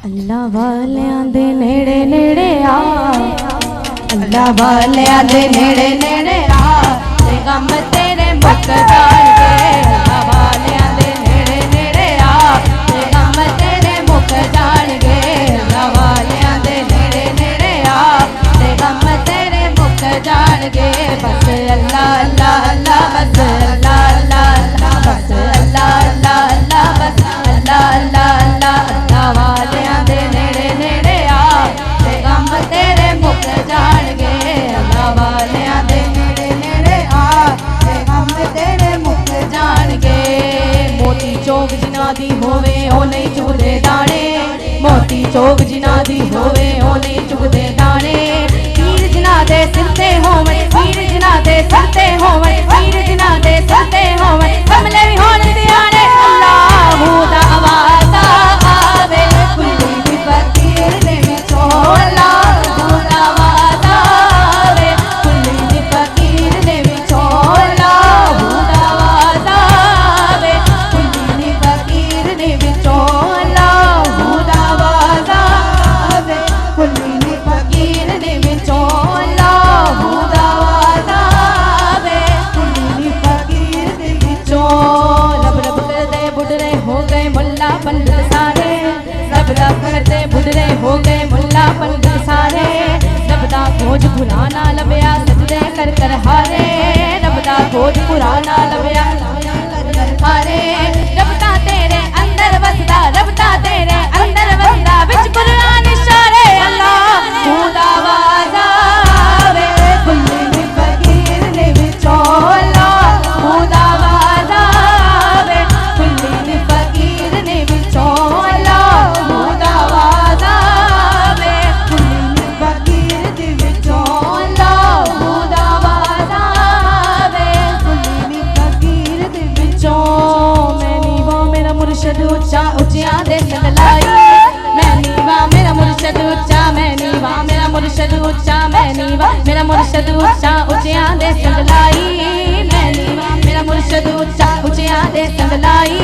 अल्लाह वालियां दे नेड़े नेड़े आ, अल्लाह वालियां दे नेड़े नेड़े आ, ते गम तेरे मुक जाणगे। अल्लाह वालियां दे नेड़े नेड़े आ, ते गम तेरे मुक जाणगे। अल्लाह वालियां दे नेड़े नेड़े आ, ते गम तेरे मुक जाणगे। बस अल्लाह अल्लाह अल्लाह, बस अल्लाह अल्लाह अल्लाह, बस अल्लाह अल्लाह अल्लाह, बस अल्लाह अल्लाह अल्लाह। अल्लाह वालियां दे नेड़े नेड़े आ, ते गम तेरे मुक जाणगे। अल्लाह वालियां दे नेड़े नेड़े आ, ते गम तेरे मुक जाणगे। मोती चौक जिन्हां दी होवे ओ नहीं चुगदे दाणे, मोती चौक जिन्हां दी होवे ओ नहीं चुगदे दाणे। पीर जिन्हां दे सिर ते होवन, पीर जिन्हां दे सिर ते होवन, पीर जिन्हां दे सिर ते होवन, कमले भी होण सियाणे। अल्लाहू दा वादा आवे कुल्ली भी फकीर दे विचों, अल्लाहू दा वादा आवे कुल्ली भी फकीर दे विचों, अल्लाहू दा वादा आवे कुल्ली भी फकीर दे विचों, अल्लाहू दा वादा आवे कुल्ली भी फकीर दे विचों, अल्लाहू दा वादा आवे कुल्ली भी फकीर दे विचों। रब रब करदे बुढ़े हो गए मुल्ला पंडित सारे, रब रब करदे बुढ़े हो गए मुल्ला पंडित सारे। रब दा खोज पुराना लभया सजदे कर कर हारे, रब दा खोज पुराना लभया कर कर हारे। रब दा तेरे अंदर वसदा, रब दा तेरे अंदर वसदा, विच कुरान इशारे। अल्लाहू दा वादा आवे कुल्ली भी फकीर दे विचों, अल्लाहू दा वादा आवे कुल्ली भी फकीर दे विचों, अल्लाहू दा वादा आवे कुल्ली भी फकीर दे विचों, अल्लाहू दा वादा आवे कुल्ली भी फकीर दे विचों। मैं नीवा मेरा मुर्शद उच्चा उच्चियां दे संगलाई, मैं नीवा मेरा मुर्शद उच्चा, मैं नीवा मेरा मुर्शद उच्चा, मैं नीवा मेरा मुर्शद उच्चा उच्चियां दे संगलाई, मैं नीवा मेरा मुर्शद उच्चा उच्चियां दे संगलाई।